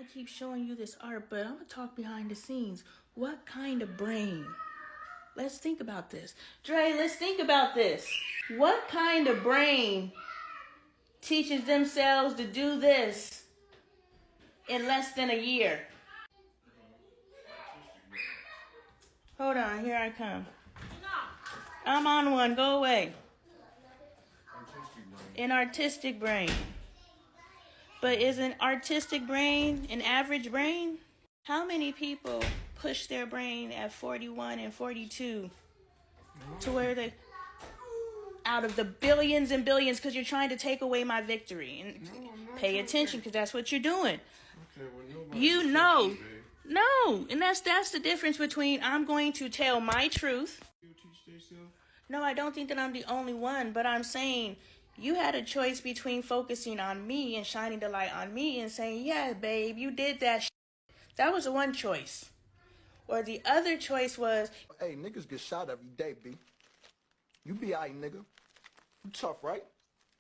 gonna keep showing you this art, but I'm gonna talk behind the scenes. What kind of brain? Let's think about this. Dre, let's think about this. What kind of brain teaches themselves to do this in less than a year? Hold on, here I come. I'm on one, go away. An artistic brain. But is an artistic brain an average brain? How many people push their brain at 41 and 42 to where they, out of the billions and billions, because you're trying to take away my victory. And pay attention, because that's what you're doing. Okay, well, You know. No, and that's the difference between I'm going to tell my truth. You teach yourself? No, I don't think that I'm the only one, but I'm saying you had a choice between focusing on me and shining the light on me and saying, yeah, babe, you did that shit. That was the one choice. Or the other choice was, hey, niggas get shot every day, B. You be alright, nigga. You tough, right?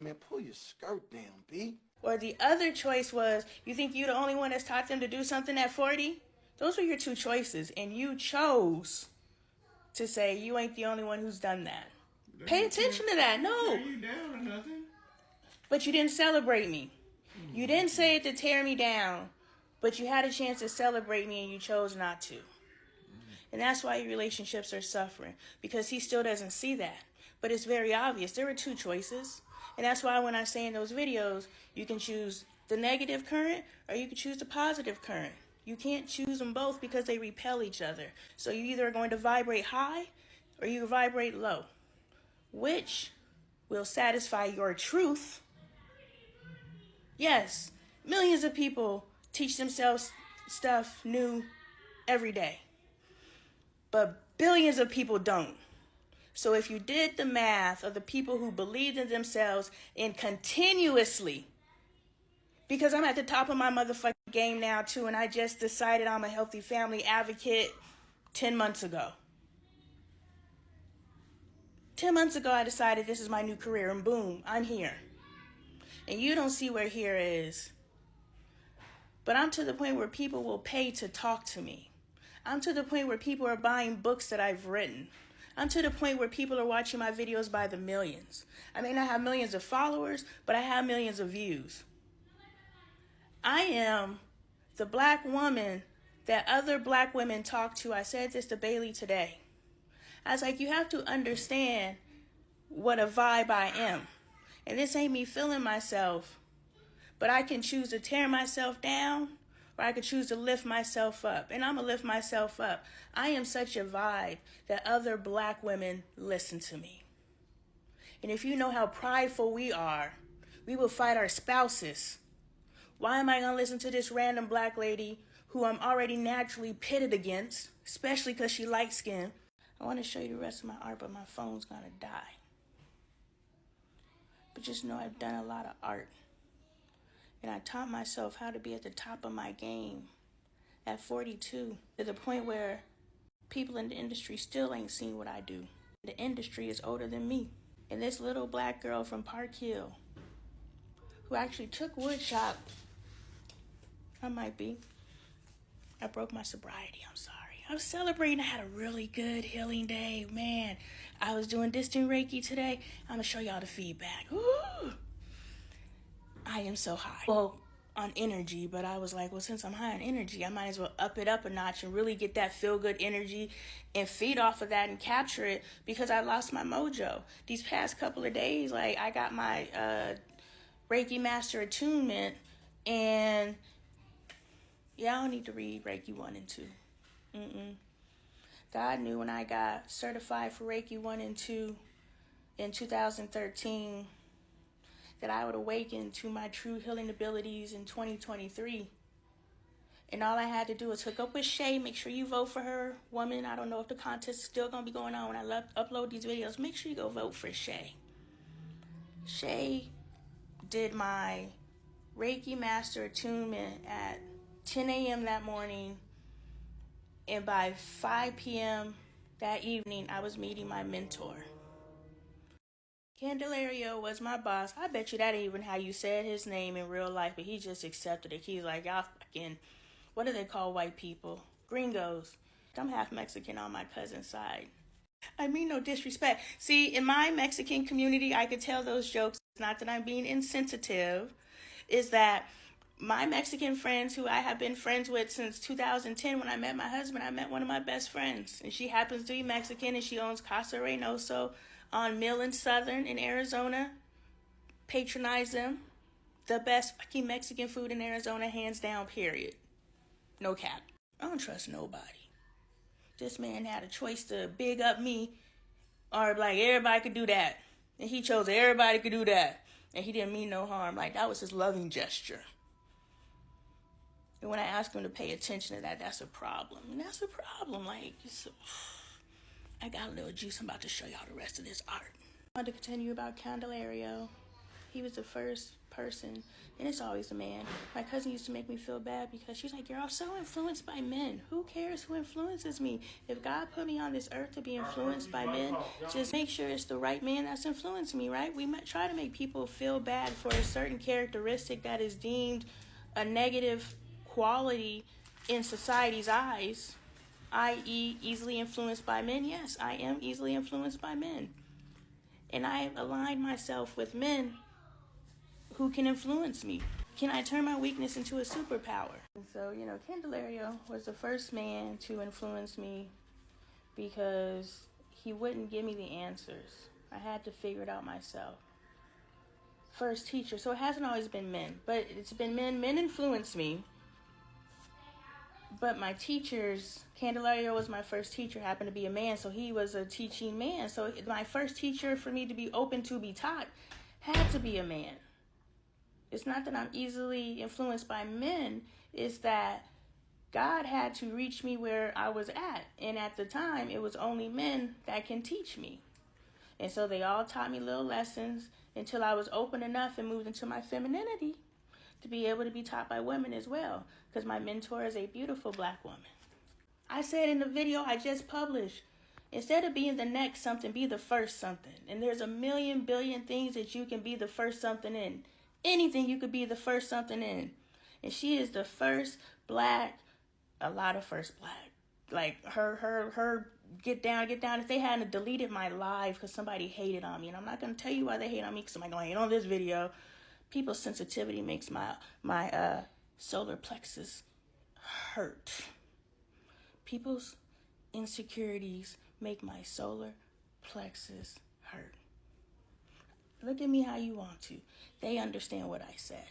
Man, pull your skirt down, B. Or the other choice was, you think you're the only one that's taught them to do something at 40? Those were your two choices, and you chose to say you ain't the only one who's done that. Pay attention to that. No. You down or nothing? But you didn't celebrate me. You didn't say it to tear me down, but you had a chance to celebrate me and you chose not to. And that's why your relationships are suffering, because he still doesn't see that. But it's very obvious. There were two choices. And that's why when I say in those videos, you can choose the negative current or you can choose the positive current. You can't choose them both because they repel each other. So you either are going to vibrate high or you vibrate low. Which will satisfy your truth. Yes, millions of people teach themselves stuff new every day. But billions of people don't. So if you did the math of the people who believed in themselves and continuously, because I'm at the top of my motherfucking game now too, and I just decided I'm a healthy family advocate 10 months ago. 10 months ago, I decided this is my new career, and boom, I'm here. And you don't see where here is. But I'm to the point where people will pay to talk to me. I'm to the point where people are buying books that I've written. I'm to the point where people are watching my videos by the millions. I may not have millions of followers, but I have millions of views. I am the black woman that other black women talk to. I said this to Bailey today. I was like, you have to understand what a vibe I am. And this ain't me feeling myself, but I can choose to tear myself down or I could choose to lift myself up. And I'm going to lift myself up. I am such a vibe that other black women listen to me. And if you know how prideful we are, we will fight our spouses. Why am I going to listen to this random black lady who I'm already naturally pitted against, especially because she light skinned? I want to show you the rest of my art, but my phone's going to die. But just know I've done a lot of art. And I taught myself how to be at the top of my game at 42, to the point where people in the industry still ain't seen what I do. The industry is older than me. And this little black girl from Park Hill, who actually took woodshop, I might be. I broke my sobriety, I'm sorry. I was celebrating. I had a really good healing day. Man, I was doing distant Reiki today. I'm going to show y'all the feedback. Ooh. I am so high. Well, on energy, but I was like, well, since I'm high on energy, I might as well up it up a notch and really get that feel-good energy and feed off of that and capture it, because I lost my mojo. These past couple of days, like, I got my Reiki Master Attunement, and yeah, I don't need to read Reiki 1 and 2. God knew when I got certified for Reiki 1 and 2 in 2013 that I would awaken to my true healing abilities in 2023. And all I had to do was hook up with Shay. Make sure you vote for her, woman. I don't know if the contest is still going to be going on when I upload these videos. Make sure you go vote for Shay. Shay did my Reiki Master Attunement at 10 a.m. that morning. And by 5 p.m. that evening, I was meeting my mentor. Candelario was my boss. I bet you that ain't even how you said his name in real life, but he just accepted it. He's like, y'all and what do they call white people? Gringos. I'm half Mexican on my cousin's side. I mean no disrespect. See, in my Mexican community, I could tell those jokes. It's not that I'm being insensitive. Is that my Mexican friends who I have been friends with since 2010, when I met my husband, I met one of my best friends. And she happens to be Mexican, and she owns Casa Reynoso on Mill and Southern in Arizona. Patronize them. The best fucking Mexican food in Arizona, hands down, period. No cap. I don't trust nobody. This man had a choice to big up me, or like everybody could do that. And he chose everybody could do that. And he didn't mean no harm. Like, that was his loving gesture. And when I ask him to pay attention to that, that's a problem. And that's a problem. Like, I got a little juice. I'm about to show y'all the rest of this art. I wanted to continue about Candelario. He was the first person, and it's always a man. My cousin used to make me feel bad because she's like, you're all so influenced by men. Who cares who influences me? If God put me on this earth to be influenced by men, just make sure it's the right man that's influencing me, right? We might try to make people feel bad for a certain characteristic that is deemed a negative quality in society's eyes, i.e. easily influenced by men. Yes, I am easily influenced by men. And I have aligned myself with men who can influence me. Can I turn my weakness into a superpower? And so, Candelario was the first man to influence me because he wouldn't give me the answers. I had to figure it out myself. First teacher. So it hasn't always been men, but it's been men. Men influence me. But my teachers, Candelario was my first teacher, happened to be a man, so he was a teaching man. So my first teacher, for me to be open to be taught, had to be a man. It's not that I'm easily influenced by men, it's that God had to reach me where I was at. And at the time, it was only men that can teach me. And so they all taught me little lessons until I was open enough and moved into my femininity to be able to be taught by women as well. Because my mentor is a beautiful black woman. I said in the video I just published, instead of being the next something, be the first something. And there's a million billion things that you can be the first something in. Anything you could be the first something in. And she is the first black, a lot of first black. Like her get down. If they hadn't deleted my live because somebody hated on me, and I'm not going to tell you why they hate on me because I'm not going to hate on this video. People's sensitivity makes my solar plexus hurt. People's insecurities make my solar plexus hurt. Look at me how you want to. They understand what I said.